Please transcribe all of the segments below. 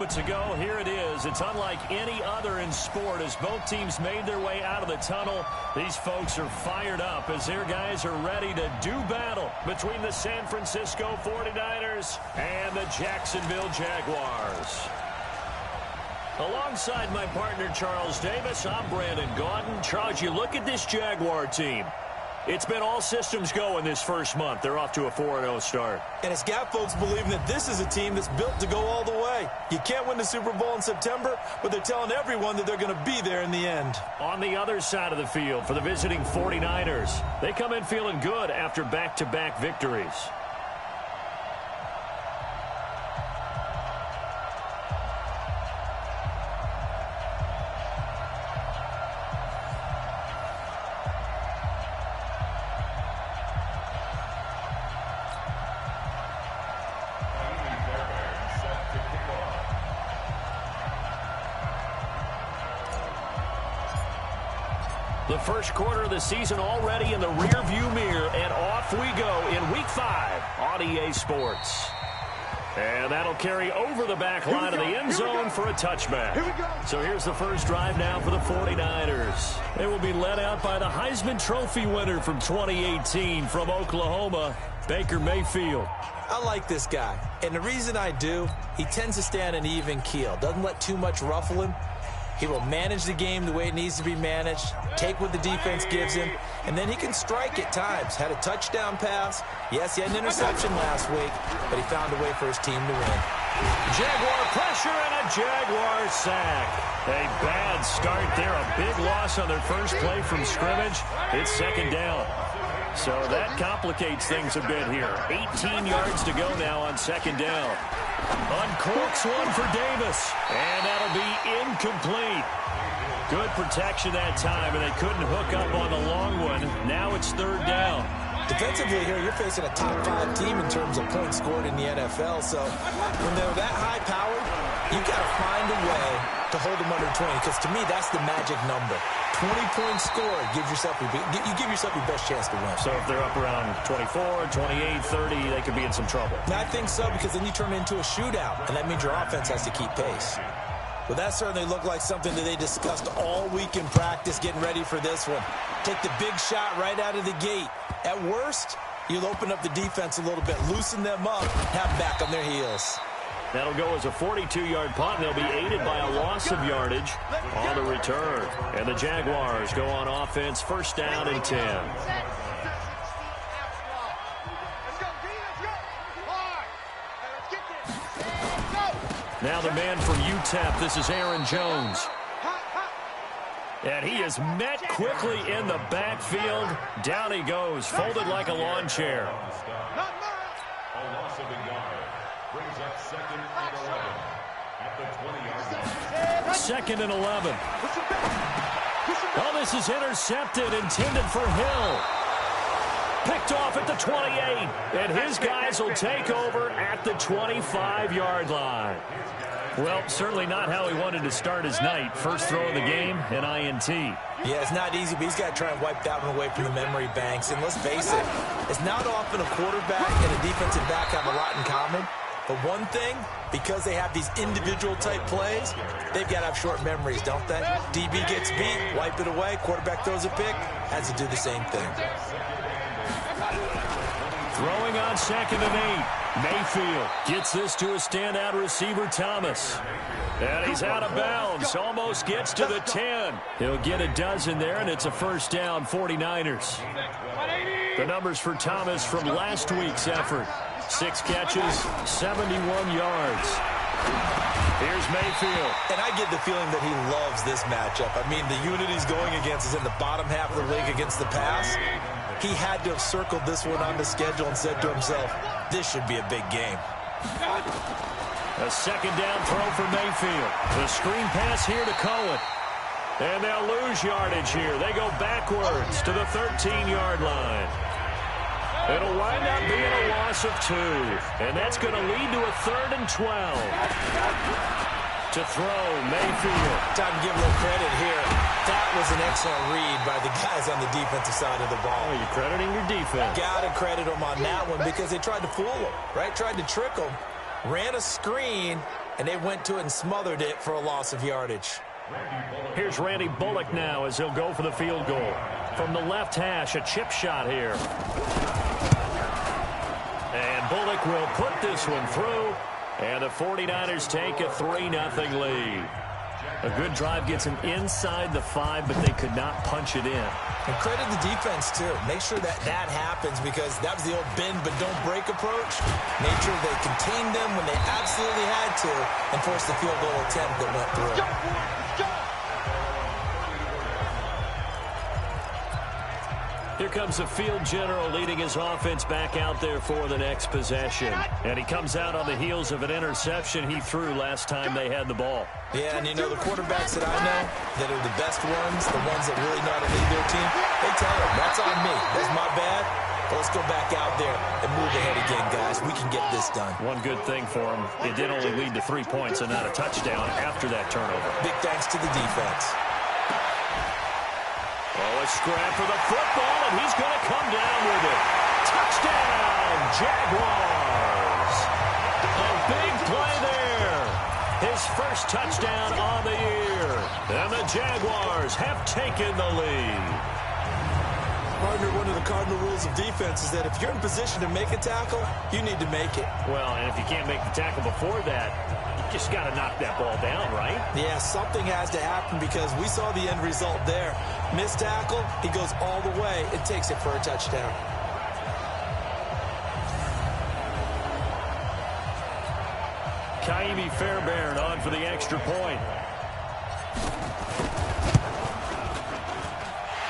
Ago, here it is. It's unlike any other in sport as both teams made their way out of the tunnel. These folks are fired up as their guys are ready to do battle between the San Francisco 49ers and the Jacksonville Jaguars. Alongside my partner Charles Davis, I'm Brandon Gaudin. Charles, you look at this Jaguar team. It's been all systems go in this first month. They're off to a 4-0 start. And it's got folks believing that this is a team that's built to go all the way. You can't win the Super Bowl in September, but they're telling everyone that they're going to be there in the end. On the other side of the field for the visiting 49ers, they come in feeling good after back-to-back victories. The first quarter of the season already in the rearview mirror, and off we go in Week 5 on EA Sports. And that'll carry over the back line of the end zone for a touchback. So here's the first drive now for the 49ers. They will be led out by the Heisman Trophy winner from 2018 from Oklahoma, Baker Mayfield. I like this guy, and the reason I do, he tends to stay on an even keel, doesn't let too much ruffle him. He will manage the game the way it needs to be managed, take what the defense gives him, and then he can strike at times. Had a touchdown pass. Yes, he had an interception last week, but he found a way for his team to win. Jaguar pressure and a Jaguar sack. A bad start there. A big loss on their first play from scrimmage. It's second down. So that complicates things a bit here. 18 yards to go now on second down. Uncorks one for Davis, and that'll be incomplete. Good protection that time, and they couldn't hook up on the long one. Now it's third down. Defensively here, you're facing a top-5 team in terms of points scored in the NFL, so when they're that high-powered, you've got to find a way to hold them under 20, because to me, that's the magic number. 20 points scored, you give yourself your best chance to win. So if they're up around 24, 28, 30, they could be in some trouble. I think so, because then you turn it into a shootout, and that means your offense has to keep pace. Well, that certainly looked like something that they discussed all week in practice getting ready for this one. Take the big shot right out of the gate. At worst, you'll open up the defense a little bit, loosen them up, have them back on their heels. That'll go as a 42-yard punt, and they'll be aided by a loss of yardage on the return. And the Jaguars go on offense, first down and 10. Now the man from UTEP, this is Aaron Jones. And he is met quickly in the backfield. Down he goes, folded like a lawn chair. Second and 11. Oh, this is intercepted, intended for Hill. Picked off at the 28, and his guys will take over at the 25-yard line. Well, certainly not how he wanted to start his night. First throw of the game, an INT. Yeah, it's not easy, but he's got to try and wipe that one away from the memory banks. And let's face it, it's not often a quarterback and a defensive back have a lot in common. But one thing, because they have these individual type plays, they've got to have short memories, don't they? DB gets beat, wipe it away, quarterback throws a pick, has to do the same thing. Throwing on second and 8. Mayfield gets this to a standout receiver, Thomas. And he's out of bounds, almost gets to the 10. He'll get a dozen there, and it's a first down, 49ers. The numbers for Thomas from last week's effort. 6 catches, 71 yards. Here's Mayfield. And I get the feeling that he loves this matchup. I mean, the unit he's going against is in the bottom half of the league against the pass. He had to have circled this one on the schedule and said to himself, this should be a big game. A second down throw for Mayfield. The screen pass here to Cohen. And they'll lose yardage here. They go backwards to the 13-yard line. It'll wind up being a loss of 2. And that's going to lead to a 3rd and 12. To throw, Mayfield. Time to give a little credit here. That was an excellent read by the guys on the defensive side of the ball. Oh, you're crediting your defense. Got to credit them on that one because they tried to fool him, right? Tried to trick him, ran a screen, and they went to it and smothered it for a loss of yardage. Here's Randy Bullock now as he'll go for the field goal. From the left hash, a chip shot here. And Bullock will put this one through, and the 49ers take a 3-0 lead. A good drive gets them inside the 5, but they could not punch it in. And credit the defense, too. Make sure that happens because that was the old bend but don't break approach. Made sure they contained them when they absolutely had to and forced the field goal attempt that went through. Here comes the field general leading his offense back out there for the next possession. And he comes out on the heels of an interception he threw last time they had the ball. Yeah, and you know, the quarterbacks that I know that are the best ones, the ones that really know how to lead their team, they tell them, that's on me. That's my bad. But let's go back out there and move ahead again, guys. We can get this done. One good thing for him, it did only lead to 3 points and not a touchdown after that turnover. Big thanks to the defense. Oh, a scrap for the football, and he's going to come down with it. Touchdown, Jaguars. A big play there. His first touchdown on the year. And the Jaguars have taken the lead. Partner, one of the cardinal rules of defense is that if you're in position to make a tackle, you need to make it. Well, and if you can't make the tackle before that, you just got to knock that ball down, right? Yeah, something has to happen because we saw the end result there. Missed tackle, he goes all the way and takes it for a touchdown. Kaimi Fairbairn on for the extra point.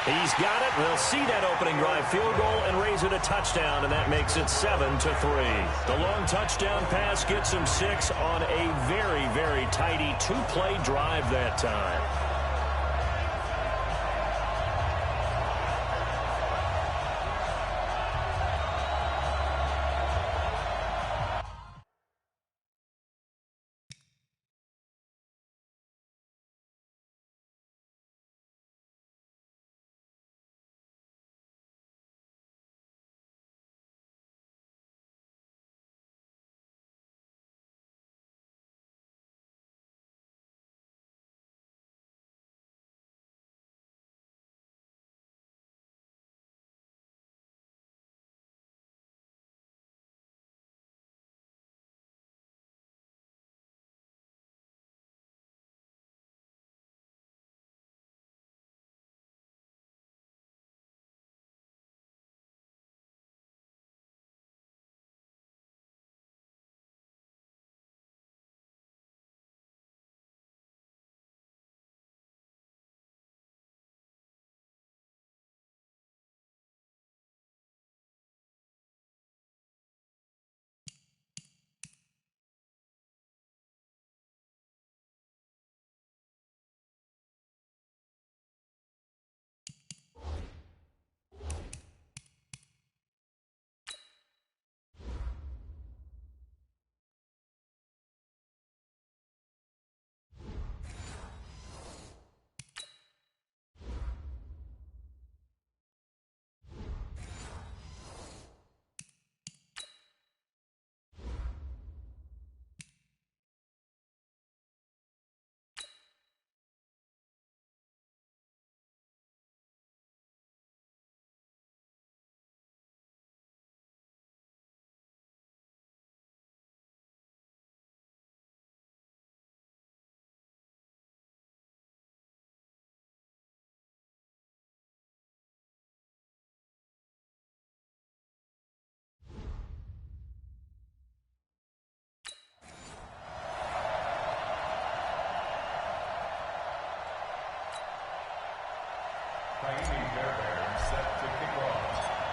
He's got it. We'll see that opening drive field goal and raise it a touchdown, and that makes it 7-3. The long touchdown pass gets him 6 on a very, very tidy 2-play drive that time.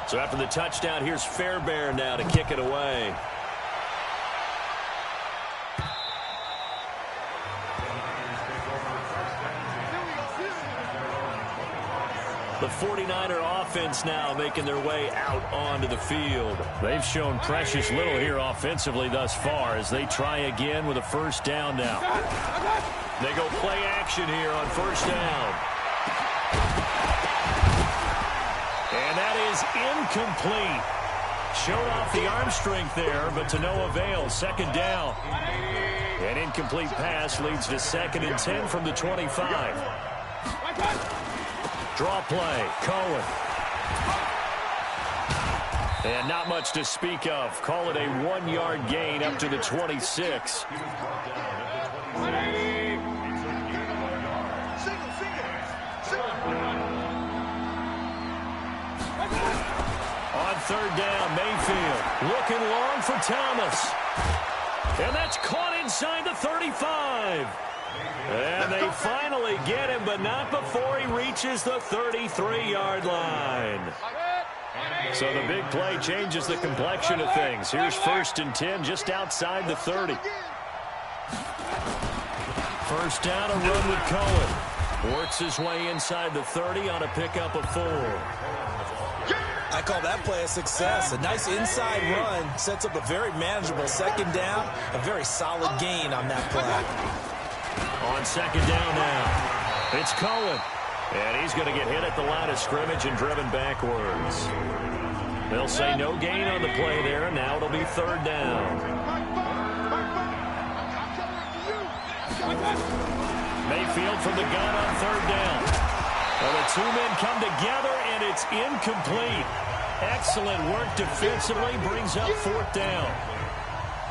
So after the touchdown, here's Fairbairn now to kick it away. The 49er offense now making their way out onto the field. They've shown precious little here offensively thus far as they try again with a first down now. They go play action here on first down. And that is incomplete. Showed off the arm strength there, but to no avail. Second down. An incomplete pass leads to 2nd and 10 from the 25. Draw play, Cohen. And not much to speak of. Call it a 1-yard gain up to the 26. On 3rd down, Mayfield looking long for Thomas. And that's caught inside the 35. And they finally get him, but not before he reaches the 33-yard line. So the big play changes the complexion of things. Here's 1st and 10 just outside the 30. 1st down, a run with Cohen. Works his way inside the 30 on a pickup of 4. I call that play a success. A nice inside run sets up a very manageable 2nd down. A very solid gain on that play. On 2nd down now, it's Cohen. And he's going to get hit at the line of scrimmage and driven backwards. They'll say no gain on the play there. Now it'll be 3rd down. Mayfield from the gun on 3rd down. Well, the 2 men come together, and it's incomplete. Excellent work defensively, brings up 4th down.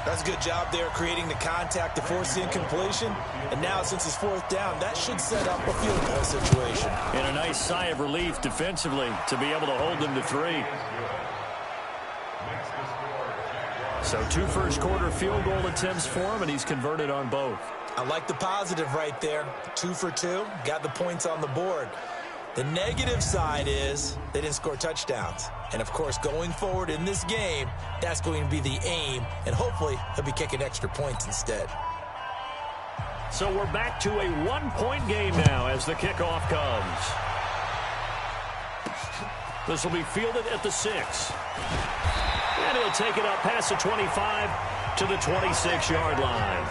That's a good job there creating the contact to force the incompletion. And now, since it's 4th down, that should set up a field goal situation. And a nice sigh of relief defensively to be able to hold them to 3. So 2 first-quarter field goal attempts for him, and he's converted on both. I like the positive right there. 2 for 2, got the points on the board. The negative side is they didn't score touchdowns. And, of course, going forward in this game, that's going to be the aim. And hopefully he'll be kicking extra points instead. So we're back to a 1-point game now as the kickoff comes. This will be fielded at the 6. And he'll take it up past the 25 to the 26-yard line.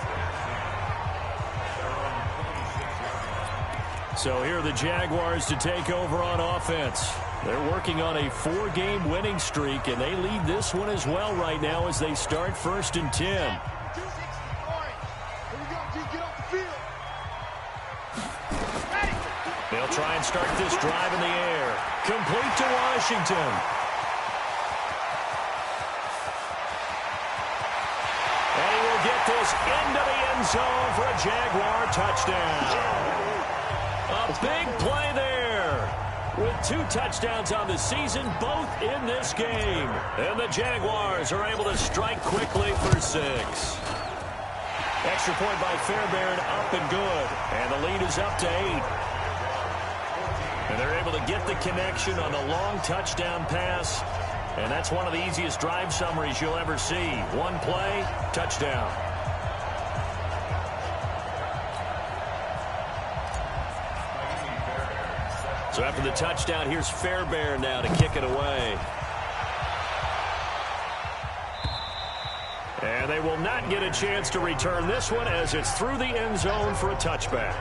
So here are the Jaguars to take over on offense. They're working on a 4-game winning streak, and they lead this one as well right now as they start 1st and 10. They'll try and start this drive in the air. Complete to Washington. And he will get this into the end zone for a Jaguar touchdown. A big play there. With 2 touchdowns on the season, both in this game. And the Jaguars are able to strike quickly for 6. Extra point by Fairbairn, up and good. And the lead is up to 8. And they're able to get the connection on the long touchdown pass. And that's one of the easiest drive summaries you'll ever see. 1 play, touchdown. So after the touchdown, here's Fairbairn now to kick it away. And they will not get a chance to return this one as it's through the end zone for a touchback.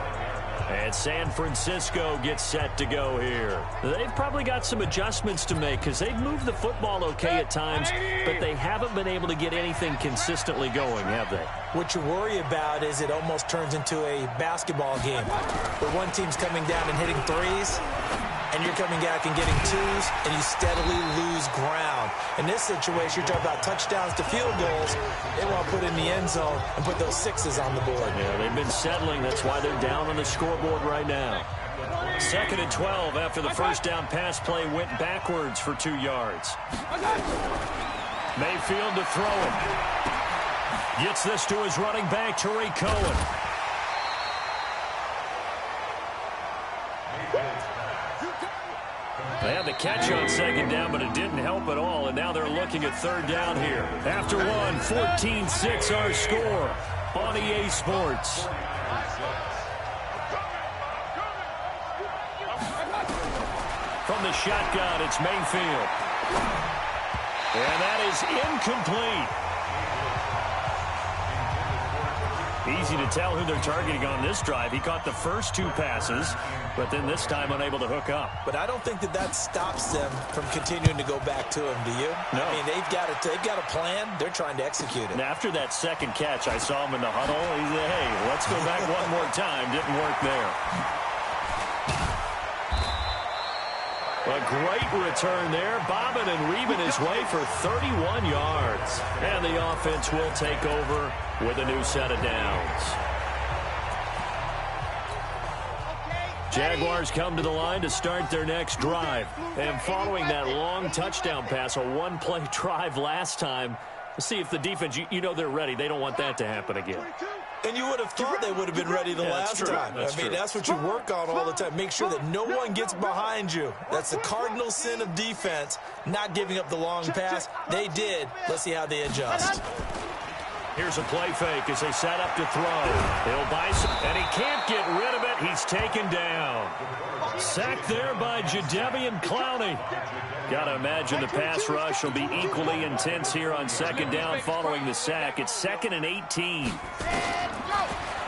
And San Francisco gets set to go here. They've probably got some adjustments to make because they've moved the football okay at times, but they haven't been able to get anything consistently going, have they? What you worry about is it almost turns into a basketball game where one team's coming down and hitting 3s, and you're coming back and getting 2s, and you steadily lose ground. In this situation, you're talking about touchdowns to field goals. They want to put in the end zone and put those 6s on the board. Yeah, they've been settling. That's why they're down on the scoreboard right now. 2nd and 12 after the first down pass play went backwards for 2 yards. Mayfield to throw it. Gets this to his running back, Tariq Cohen. They had the catch on 2nd down, but it didn't help at all, and now they're looking at 3rd down here. After one, 14-6 our score on EA Sports. From the shotgun, it's Mayfield. And that is incomplete. Easy to tell who they're targeting on this drive. He caught the first 2 passes, but then this time unable to hook up. But I don't think that stops them from continuing to go back to him, do you? No. I mean, they've got a plan. They're trying to execute it. And after that second catch, I saw him in the huddle. He said, hey, let's go back one more time. Didn't work there. A great return there, bobbing and weaving his way for 31 yards. And the offense will take over with a new set of downs. Jaguars come to the line to start their next drive. And following that long touchdown pass, a one-play drive last time, see if the defense, you know they're ready. They don't want that to happen again. And you would have thought they would have been ready the last time. I mean, that's what you work on all the time. Make sure that no one gets behind you. That's the cardinal sin of defense, not giving up the long pass. They did. Let's see how they adjust. Here's a play fake as they set up to throw. He'll buy some, and he can't get rid of it. He's taken down. Sacked there by Jadeveon Clowney. Got to imagine the pass rush will be equally intense here on second down following the sack. It's 2nd and 18.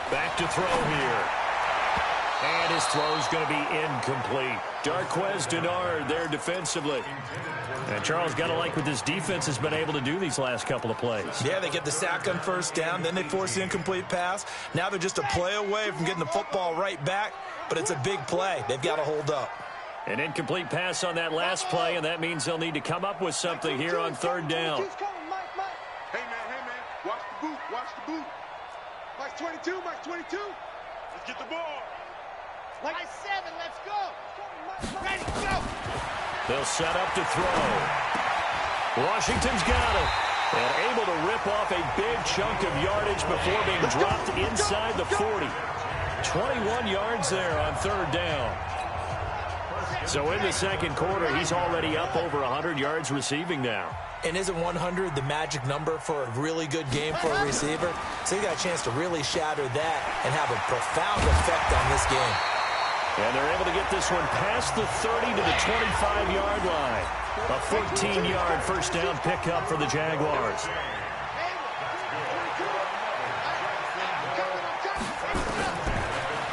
Back to throw here. And his throw's going to be incomplete. Darquez Denard there defensively. And Charles, got to like what this defense has been able to do these last couple of plays. Yeah, they get the sack on first down, then they force the incomplete pass. Now they're just a play away from getting the football right back, but it's a big play. They've got to hold up. An incomplete pass on that last play, and that means they'll need to come up with something here on third down. Hey, man, watch the boot, watch the boot. Mike 22, Mike 22. Let's get the ball. Mike 7, let's go. Ready, go. They'll set up to throw. Washington's got it. And able to rip off a big chunk of yardage before being dropped inside the 40. 21 yards there on third down. So in the second quarter, he's already up over 100 yards receiving now. And isn't 100 the magic number for a really good game for a receiver? So he got a chance to really shatter that and have a profound effect on this game. And they're able to get this one past the 30 to the 25-yard line. A 14-yard first down pickup for the Jaguars.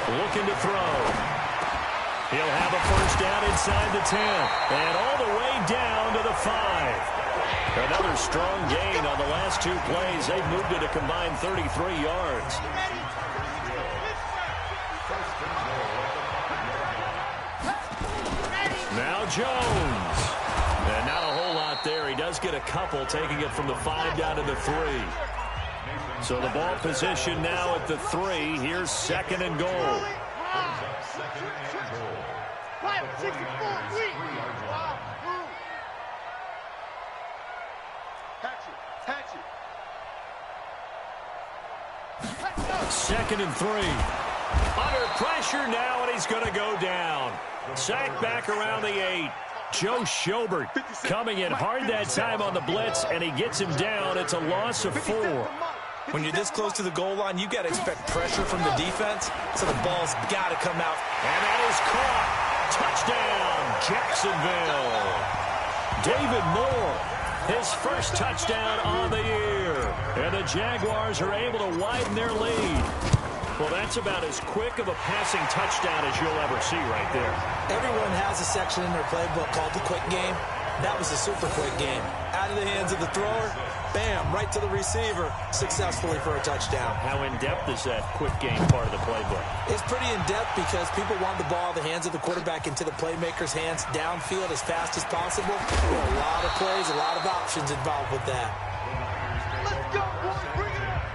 Looking to throw. He'll have a first down inside the 10. And all the way down to the 5. Another strong gain on the last 2 plays. They've moved it a combined 33 yards. Now Jones. And not a whole lot there. He does get a couple, taking it from the 5 down to the 3. So the ball position now at the 3. Here's 2nd and goal. Second and 3. Under pressure now, and he's going to go down. Sacked back around the 8. Joe Schobert coming in hard that time on the blitz, and he gets him down. It's a loss of 4. When you're this close to the goal line, you got to expect pressure from the defense, so the ball's got to come out. And that is caught. Touchdown, Jacksonville. David Moore, his first touchdown on the year. And the Jaguars are able to widen their lead. Well, that's about as quick of a passing touchdown as you'll ever see right there. Everyone has a section in their playbook called the quick game. That was a super quick game. Out of the hands of the thrower, bam, right to the receiver, successfully for a touchdown. How in-depth is that quick game part of the playbook? It's pretty in-depth because people want the ball out of the hands of the quarterback into the playmaker's hands downfield as fast as possible. There are a lot of plays, a lot of options involved with that. Let's go, boy. Bring it up.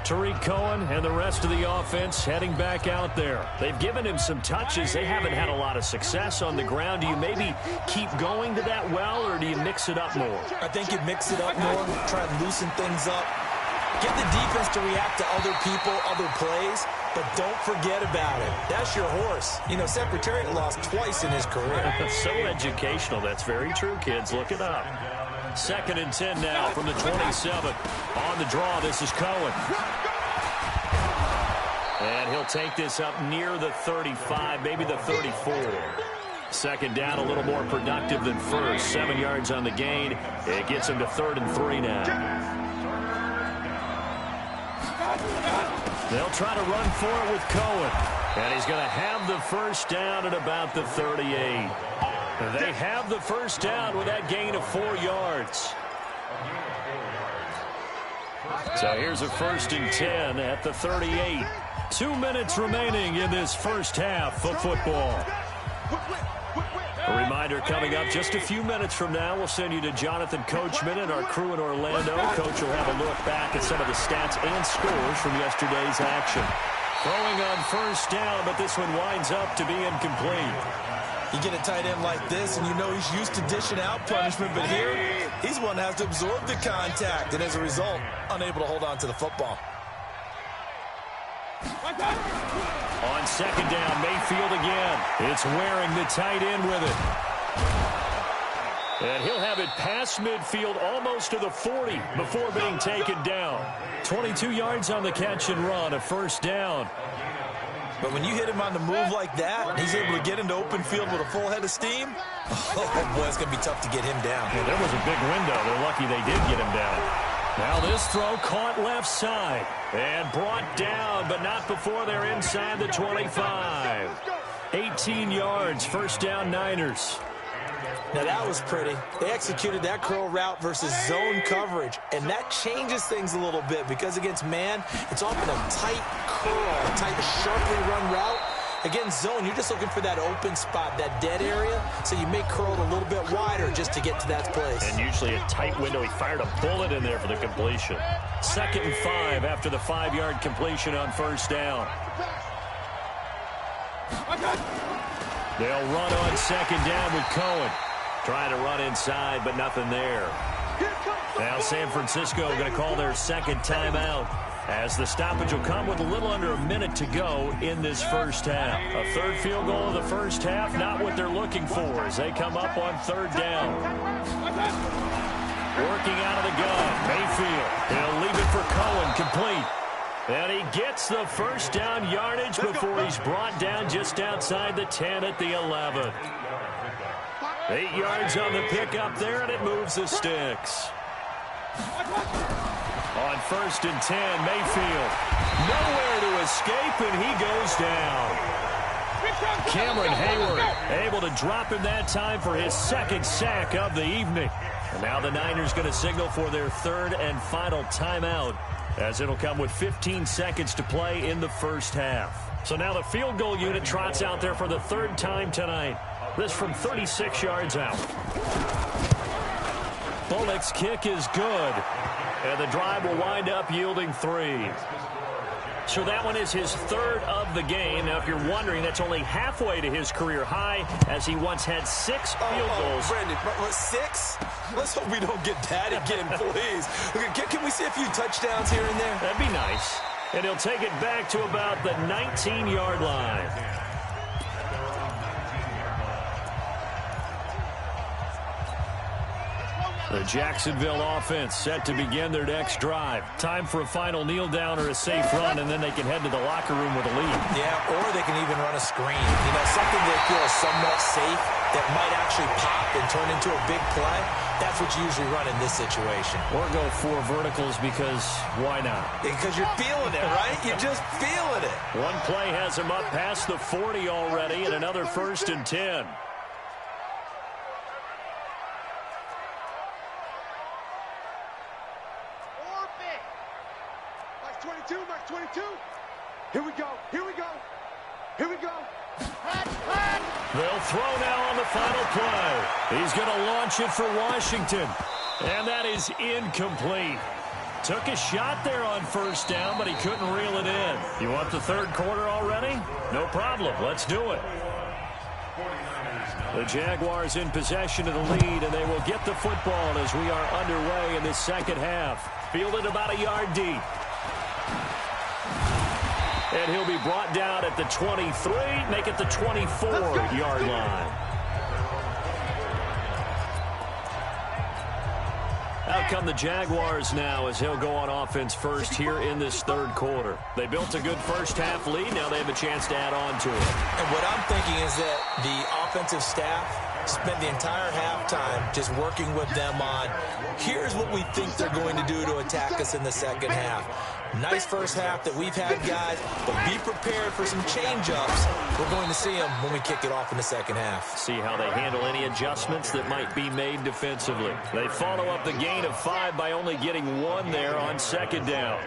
Tariq Cohen and the rest of the offense heading back out there. They've given him some touches. They haven't had a lot of success on the ground. Do you maybe keep going to that well, or do you mix it up more? I think you mix it up more, try and loosen things up. Get the defense to react to other people, other plays, but don't forget about it. That's your horse. You know, Secretariat lost twice in his career. So educational. That's very true, kids. Look it up. 2nd and 10 now from the 27. On the draw, this is Cohen. And he'll take this up near the 35, maybe the 34. Second down, a little more productive than first. 7 yards on the gain. It gets him to 3rd and 3 now. They'll try to run for it with Cohen. And he's going to have the first down at about the 38. They have the first down with that gain of 4 yards. So here's a 1st and 10 at the 38. 2 minutes remaining in this first half of football. A reminder coming up just a few minutes from now. We'll send you to Jonathan Coachman and our crew in Orlando. Coach will have a look back at some of the stats and scores from yesterday's action. Throwing on first down, but this one winds up to be incomplete. You get a tight end like this, and you know he's used to dishing out punishment, but here, he's one that has to absorb the contact, and as a result, unable to hold on to the football. On second down, Mayfield again. It's wearing the tight end with it. And he'll have it past midfield almost to the 40 before being taken down. 22 yards on the catch and run, a first down. But when you hit him on the move like that, and he's able to get into open field with a full head of steam, oh boy, it's going to be tough to get him down. Yeah, there was a big window. They're lucky they did get him down. Now this throw caught left side and brought down, but not before they're inside the 25. 18 yards, first down Niners. Now that was pretty. They executed that curl route versus zone coverage, and that changes things a little bit because against man, it's often a tight curl, a tight, sharply run route. Against zone, you're just looking for that open spot, that dead area, so you may curl it a little bit wider just to get to that place. And usually a tight window. He fired a bullet in there for the completion. 2nd and 5 after the 5-yard completion on first down. They'll run on second down with Cohen. Trying to run inside, but nothing there. Now San Francisco going to call their second timeout, as the stoppage will come with a little under a minute to go in this first half. A 3rd field goal of the first half, not what they're looking for as they come up on 3rd down. Working out of the gun, Mayfield. He'll leave it for Cohen, complete. And he gets the first down yardage before he's brought down just outside the 10 at the 11. 8 yards on the pickup there, and it moves the sticks. On 1st and 10, Mayfield. Nowhere to escape, and he goes down. Cameron Hayward able to drop him that time for his 2nd sack of the evening. And now the Niners going to signal for their 3rd and final timeout, as it'll come with 15 seconds to play in the first half. So now the field goal unit trots out there for the 3rd time tonight. This from 36 yards out. Bullock's kick is good. And the drive will wind up yielding 3. So that one is his 3rd of the game. Now, if you're wondering, that's only halfway to his career high, as he once had 6 field goals. Brandon, 6? Let's hope we don't get that again, please. Can we see a few touchdowns here and there? That'd be nice. And he'll take it back to about the 19-yard line. The Jacksonville offense set to begin their next drive. Time for a final kneel down or a safe run, and then they can head to the locker room with a lead. Yeah, or they can even run a screen. You know, something they feel is somewhat safe that might actually pop and turn into a big play. That's what you usually run in this situation. Or go 4 verticals, because why not? Because you're feeling it, right? You're just feeling it. One play has him up past the 40 already, and another 1st and 10. Mark 22. Here we go. Here we go. Here we go. They'll throw now on the final play. He's going to launch it for Washington. And that is incomplete. Took a shot there on first down, but he couldn't reel it in. You want the 3rd quarter already? No problem. Let's do it. The Jaguars in possession of the lead, and they will get the football as we are underway in this second half. Fielded about a yard deep. And he'll be brought down at the 23, make it the 24-yard line. Out come the Jaguars now as he'll go on offense first here in this 3rd quarter. They built a good first half lead. Now they have a chance to add on to it. And what I'm thinking is that the offensive staff spent the entire halftime just working with them on, here's what we think they're going to do to attack us in the second half. Nice first half that we've had, guys, but be prepared for some change-ups. We're going to see them when we kick it off in the second half. See how they handle any adjustments that might be made defensively. They follow up the gain of 5 by only getting 1 there on second down.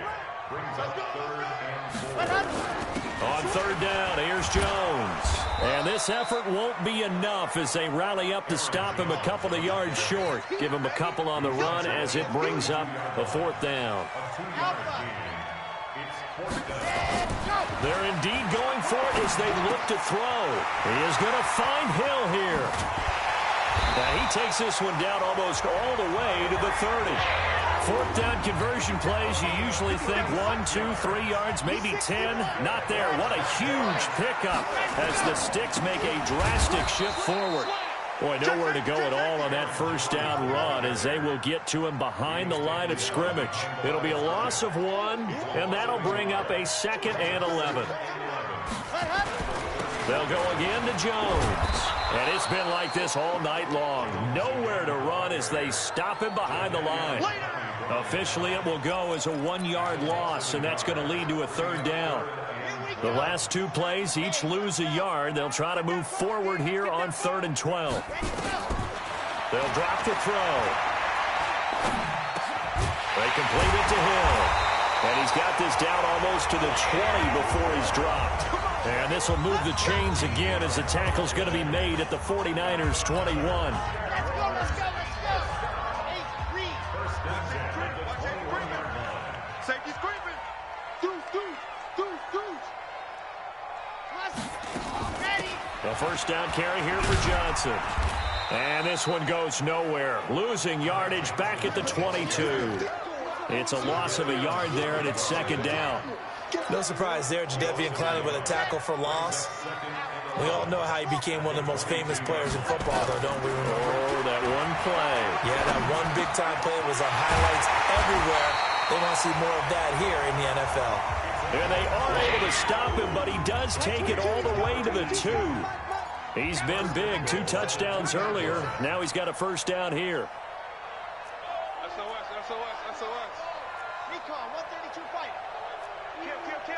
On third down, here's Jones. And this effort won't be enough as they rally up to stop him a couple of yards short. Give him a couple on the run as it brings up a 4th down. They're indeed going for it as they look to throw. He is going to find Hill here. Now he takes this one down almost all the way to the 30. 4th down conversion plays, you usually think 1, 2, 3 yards, maybe 10. Not there. What a huge pickup as the Sticks make a drastic shift forward. Boy, nowhere to go at all on that first down run as they will get to him behind the line of scrimmage. It'll be a loss of 1, and that'll bring up a 2nd and 11. They'll go again to Jones. And it's been like this all night long. Nowhere to run as they stop him behind the line. Officially, it will go as a 1-yard loss, and that's going to lead to a 3rd down. The last 2 plays each lose a yard. They'll try to move forward here on 3rd and 12. They'll drop the throw. They complete it to Hill. And he's got this down almost to the 20 before he's dropped. And this will move the chains again as the tackle's going to be made at the 49ers 21. Safety's creeping. The first down carry here for Johnson. And this one goes nowhere. Losing yardage back at the 22. It's a loss of a yard there, and it's 2nd down. No surprise there, Jadeveon Clowney with a tackle for loss. We all know how he became one of the most famous players in football, though, don't we? Oh, that one play. Yeah, that one big-time play was on highlights everywhere. They want to see more of that here in the NFL. And they are able to stop him, but he does take it all the way to the 2. He's been big. 2 touchdowns earlier. Now he's got a first down here. SOS. Recon, 132 fight. Kill.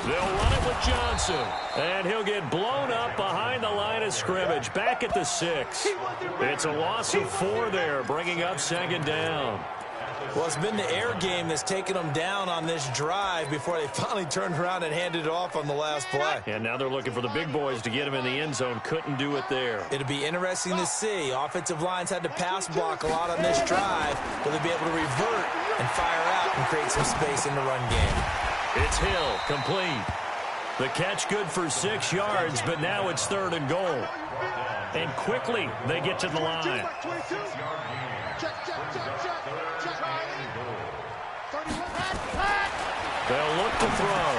They'll run it with Johnson. And he'll get blown up behind the line of scrimmage. Back at the 6. It's a loss of 4 there, bringing up 2nd down. Well, it's been the air game that's taken them down on this drive before they finally turned around and handed it off on the last play. And now they're looking for the big boys to get him in the end zone. Couldn't do it there. It'll be interesting to see. Offensive lines had to pass block a lot on this drive. Will they be able to revert and fire out and create some space in the run game? It's Hill, complete. The catch good for 6 yards, but now it's 3rd and goal. And quickly they get to the line. They'll look to throw.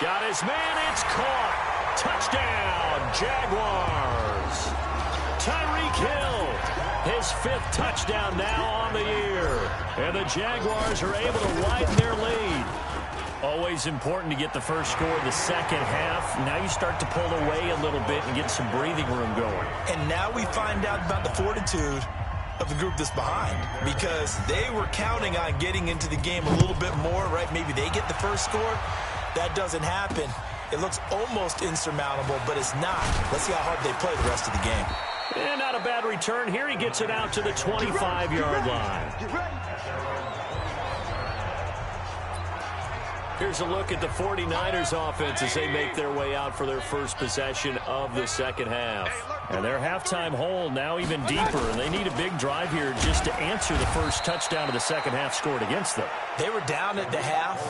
Got his man, it's caught. Touchdown, Jaguars. Tyreek Hill, his 5th touchdown now on the year. And the Jaguars are able to widen their lead. Always important to get the first score of the second half. Now you start to pull away a little bit and get some breathing room going. And now we find out about the fortitude of the group that's behind, because they were counting on getting into the game a little bit more, right? Maybe they get the first score. That doesn't happen. It looks almost insurmountable, but it's not. Let's see how hard they play the rest of the game. And not a bad return here. He gets it out to the 25-yard line. Here's a look at the 49ers offense as they make their way out for their first possession of the second half. And their halftime hole now even deeper, and they need a big drive here just to answer the first touchdown of the second half scored against them. They were down at the half.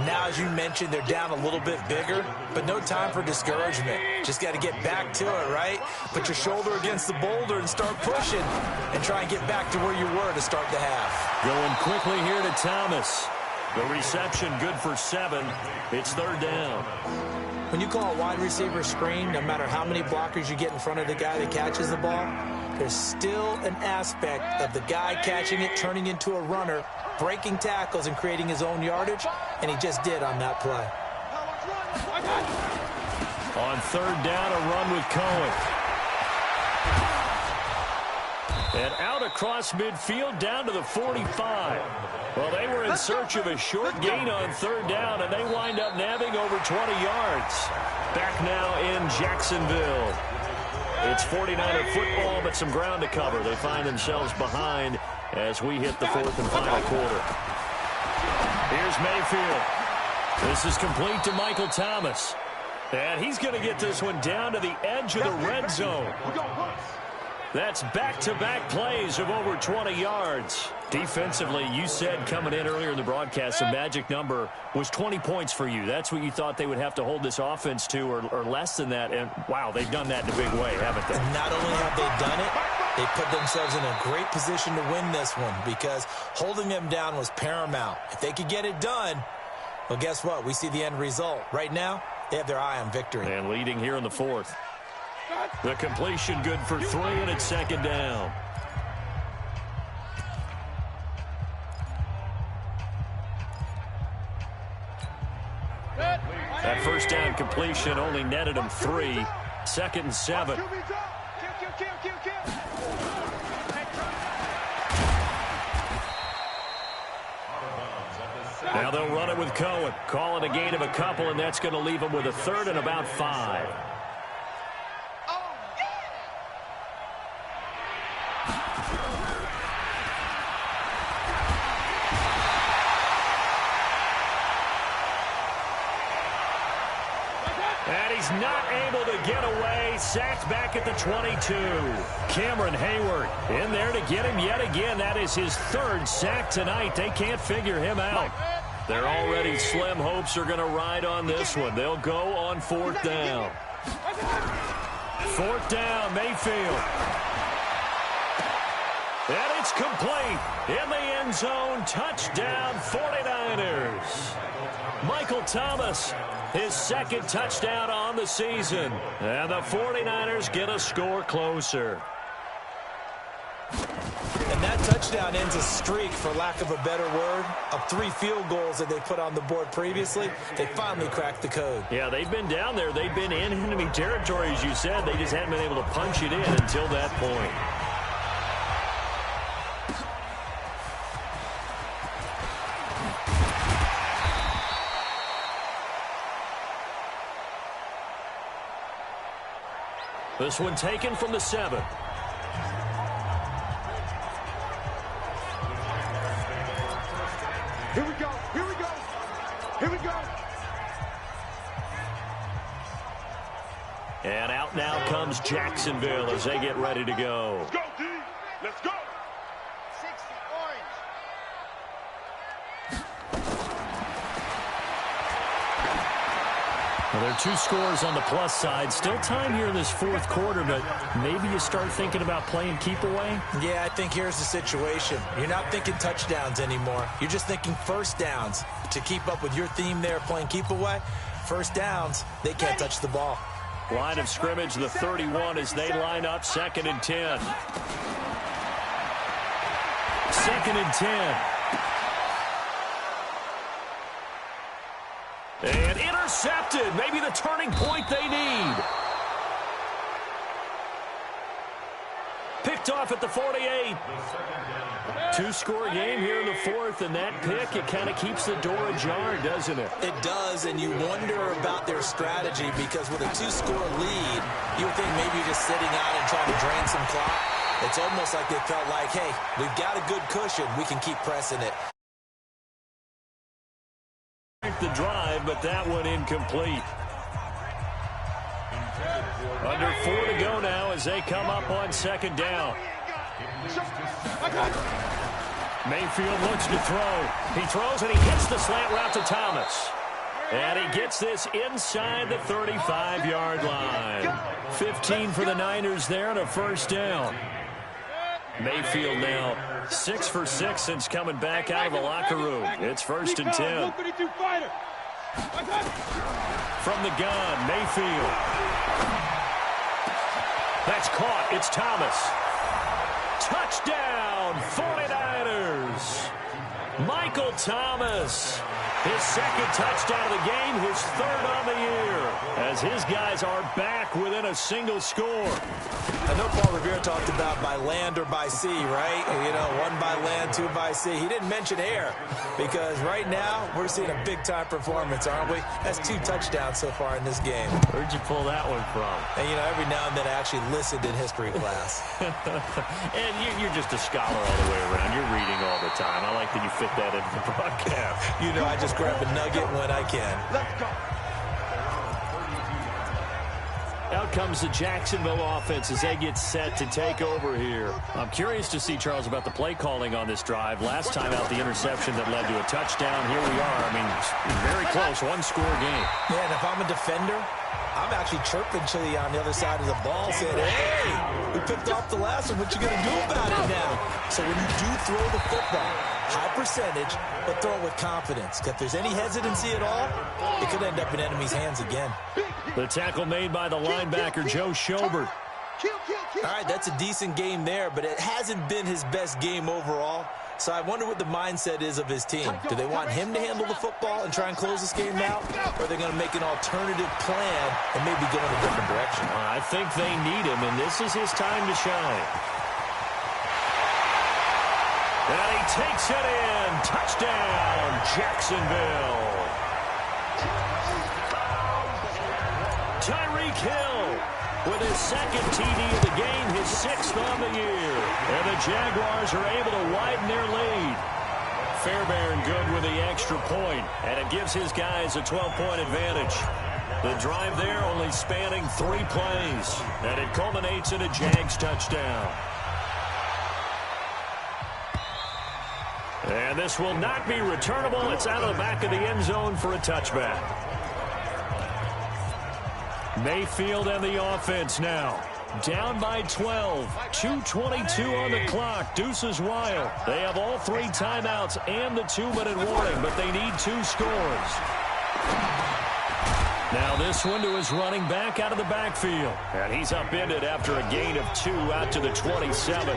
Now, as you mentioned, they're down a little bit bigger, but no time for discouragement. Just got to get back to it, right? Put your shoulder against the boulder and start pushing and try and get back to where you were to start the half. Going quickly here to Thomas. The reception good for 7. It's 3rd down. When you call a wide receiver screen, no matter how many blockers you get in front of the guy that catches the ball, there's still an aspect of the guy catching it, turning into a runner, breaking tackles and creating his own yardage, and he just did on that play. On 3rd down, a run with Cohen. And out across midfield down to the 45. Well, they were in search of a short gain on third down, and they wind up nabbing over 20 yards. Back now in Jacksonville. It's 49er football, but some ground to cover. They find themselves behind as we hit the fourth and final quarter. Here's Mayfield. This is complete to Michael Thomas. And he's going to get this one down to the edge of the red zone. That's back-to-back plays of over 20 yards. Defensively, you said coming in earlier in the broadcast, the magic number was 20 points for you. That's what you thought they would have to hold this offense to, or less than that. And, wow, they've done that in a big way, haven't they? And not only have they done it, they put themselves in a great position to win this one because holding them down was paramount. If they could get it done, well, guess what? We see the end result. Right now, they have their eye on victory. And leading here in the fourth. The completion good for 3, and it's second down. That first down completion only netted him 3. Second and 7. Now they'll run it with Cohen. Call it a gain of a couple, and that's going to leave them with a third and about 5. And he's not able to get away. Sacked back at the 22. Cameron Hayward in there to get him yet again. That is his third sack tonight. They can't figure him out. Their already slim hopes are going to ride on this one. They'll go on fourth down. Fourth down, Mayfield. And it's complete. In the end zone, touchdown 49ers. Michael Thomas, his second touchdown on the season. And the 49ers get a score closer. And that touchdown ends a streak, for lack of a better word, of 3 field goals that they put on the board previously. They finally cracked the code. Yeah, they've been down there. They've been in enemy territory, as you said. They just hadn't been able to punch it in until that point. This one taken from the 7. Here we go. Here we go. Here we go. And out now comes Jacksonville as they get ready to go. Let's go, D. Let's go. 60 orange. Well, there are 2 scores on the plus side. Still time here in this fourth quarter, but maybe you start thinking about playing keep away? Yeah, I think here's the situation. You're not thinking touchdowns anymore. You're just thinking first downs. To keep up with your theme there, playing keep away, first downs, they can't touch the ball. Line of scrimmage, the 31, as they line up, 2nd and 10. 2nd and 10. And intercepted. Maybe the turning point they need. Picked off at the 48. 2-score game here in the fourth, and that pick, it kind of keeps the door ajar, doesn't it? It does, and you wonder about their strategy because with a 2-score lead, you would think maybe you're just sitting out and trying to drain some clock. It's almost like they felt like, hey, we've got a good cushion. We can keep pressing it. The drive, but that one incomplete. Under 4 to go now as they come up on 2nd down. Mayfield looks to throw. He throws and he hits the slant route to Thomas. And he gets this inside the 35-yard line. 15 for the Niners there and a first down. Mayfield now 6 for 6 since coming back out of the locker room. It's 1st and 10. From the gun, Mayfield. That's caught. It's Thomas. Touchdown, 49ers. Michael Thomas His second touchdown of the game, his third on the year, as his guys are back within a single score. I know Paul Revere talked about by land or by sea, right? You know, one by land, two by sea. He didn't mention air because right now we're seeing a big-time performance, aren't we? That's 2 touchdowns so far in this game. Where'd you pull that one from? And, you know, every now and then I actually listened in history class. And you're just a scholar all the way around. You're reading all the time. I like that you fit that into the broadcast. You know, I just grab a nugget when I can. Let's go. Out comes the Jacksonville offense as they get set to take over here. I'm curious to see, Charles, about the play calling on this drive. Last time out, the interception that led to a touchdown. Here we are. I mean, very close, one-score game. Yeah, and if I'm a defender, I'm actually chirping Chili on the other side of the ball, saying, hey, we picked off the last one. What you going to do about it now? So when you do throw the football, high percentage, but throw it with confidence. If there's any hesitancy at all, it could end up in enemy's hands again. The tackle made by the linebacker, Joe Schobert. All right, that's a decent game there, but it hasn't been his best game overall. So I wonder what the mindset is of his team. Do they want him to handle the football and try and close this game out? Or are they going to make an alternative plan and maybe go in a different direction? I think they need him, and this is his time to shine. And he takes it in. Touchdown, Jacksonville. Tyreek Hill with his second TD of the game, his 6th on the year. And the Jaguars are able to widen their lead. Fairbairn good with the extra point, and it gives his guys a 12-point advantage. The drive there only spanning 3 plays, and it culminates in a Jags touchdown. And this will not be returnable. It's out of the back of the end zone for a touchback. Mayfield and the offense now. Down by 12. 2:22 on the clock. Deuces wild. They have all 3 timeouts and the 2-minute warning, but they need 2 scores. Now this one to his running back out of the backfield. And he's upended after a gain of 2 out to the 27.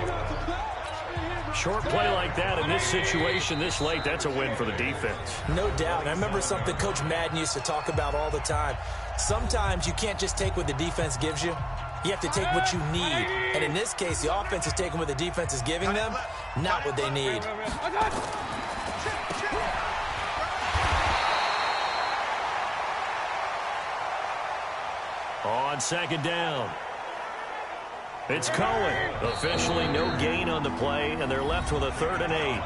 Short play like that in this situation this late, that's a win for the defense. No doubt. And I remember something Coach Madden used to talk about all the time. Sometimes you can't just take what the defense gives you. You have to take what you need. And in this case, the offense is taking what the defense is giving them, not what they need. On second down, it's Cohen. Officially no gain on the play, and they're left with a 3rd and 8.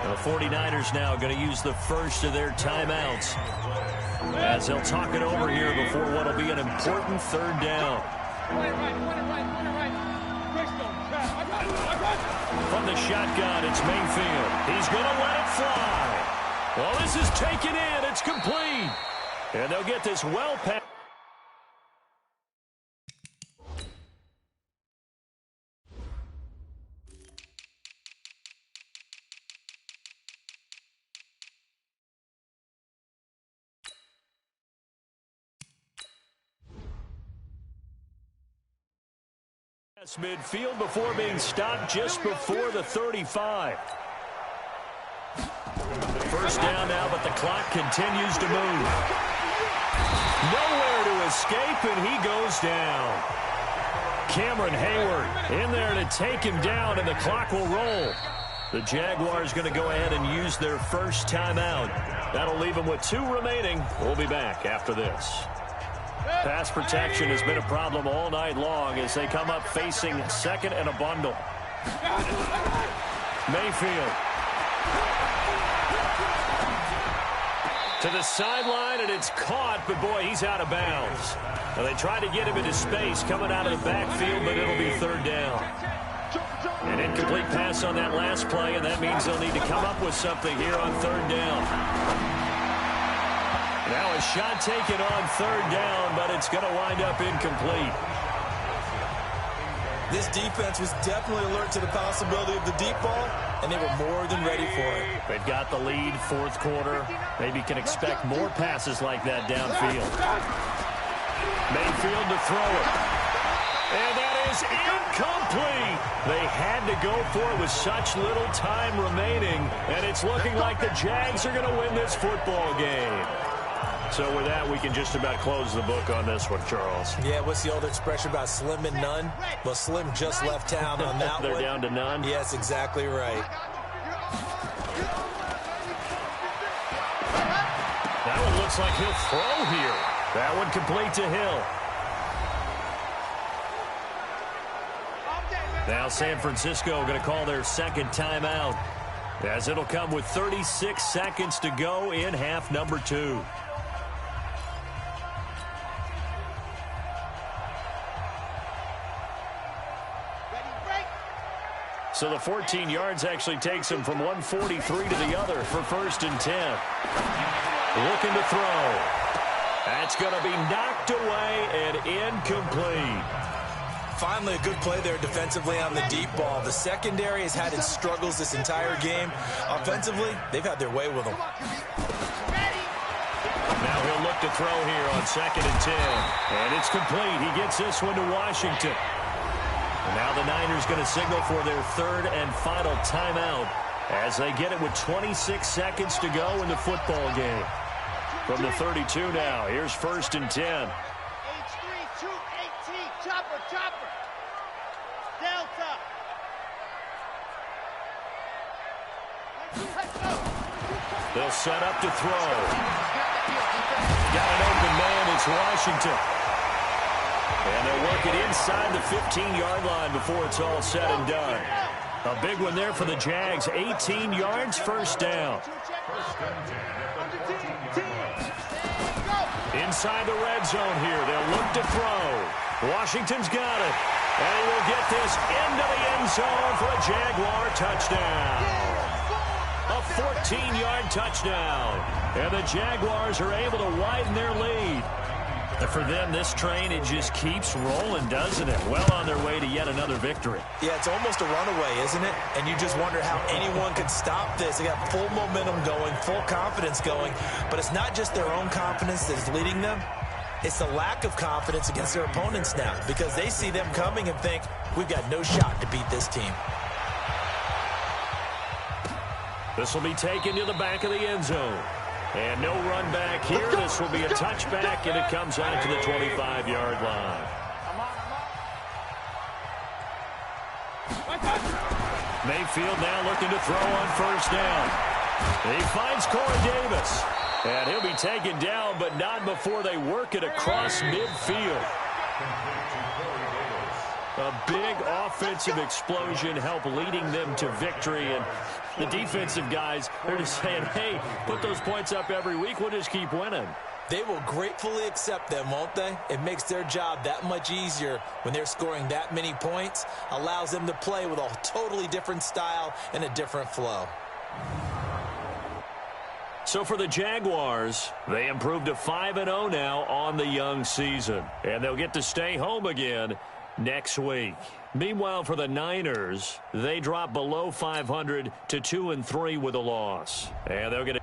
The 49ers now going to use the first of their timeouts as they'll talk it over here before what will be an important 3rd down. From the shotgun, it's Mayfield. He's going to let it fly. Well, this is taken in. It's complete. And they'll get this well past. Midfield before being stopped just before the 35. First down now, but the clock continues to move. Nowhere to escape, and he goes down. Cameron Hayward in there to take him down, and the clock will roll. The Jaguars going to go ahead and use their first timeout. That'll leave them with 2 remaining. We'll be back after this. Pass protection has been a problem all night long as they come up facing 2nd and a bundle. Mayfield to the sideline, and it's caught, but boy, he's out of bounds. Now they try to get him into space coming out of the backfield, but it'll be 3rd down. An incomplete pass on that last play, and that means they'll need to come up with something here on 3rd down. Now a shot taken on 3rd down, but it's going to wind up incomplete. This defense was definitely alert to the possibility of the deep ball, and they were more than ready for it. They've got the lead, 4th quarter. Maybe can expect more passes like that downfield. Mayfield to throw it. And that is incomplete. They had to go for it with such little time remaining, and it's looking like the Jags are going to win this football game. So with that, we can just about close the book on this one, Charles. Yeah, what's the old expression about slim and none? Well, Slim just left town on that They're one. down to none? Yes, exactly right. That one looks like he'll throw here. That one complete to Hill. Now San Francisco going to call their second timeout, as it'll come with 36 seconds to go in half number 2. So the 14 yards actually takes him from 143 to the other for 1st and 10. Looking to throw. That's going to be knocked away and incomplete. Finally, a good play there defensively on the deep ball. The secondary has had its struggles this entire game. Offensively, they've had their way with them. Now he'll look to throw here on 2nd and 10. And it's complete. He gets this one to Washington. And now the Niners going to signal for their 3rd and final timeout as they get it with 26 seconds to go in the football game. From the 32 now, here's 1st and 10. Chopper, chopper. Delta. They'll set up to throw. Got an open man. It's Washington. And they'll work it inside the 15-yard line before it's all said and done. A big one there for the Jags. 18 yards, 1st down. Inside the red zone here. They'll look to throw. Washington's got it. And he will get this into the end zone for a Jaguar touchdown. A 14-yard touchdown. And the Jaguars are able to widen their lead. And for them, this train, it just keeps rolling, doesn't it? Well on their way to yet another victory. Yeah, it's almost a runaway, isn't it? And you just wonder how anyone could stop this. They got full momentum going, full confidence going. But it's not just their own confidence that's leading them. It's the lack of confidence against their opponents now, because they see them coming and think, we've got no shot to beat this team. This will be taken to the back of the end zone. And no run back here. This will be a touchback, and it comes out to the 25-yard line. Mayfield now looking to throw on 1st down. He finds Corey Davis. And he'll be taken down, but not before they work it across midfield. A big offensive explosion helped leading them to victory. And the defensive guys, they're just saying, hey, put those points up every week. We'll just keep winning. They will gratefully accept them, won't they? It makes their job that much easier when they're scoring that many points. Allows them to play with a totally different style and a different flow. So for the Jaguars, they improved to 5-0 now on the young season. And they'll get to stay home again next week. Meanwhile, for the Niners, they drop below 500 to 2-3 with a loss. And they'll get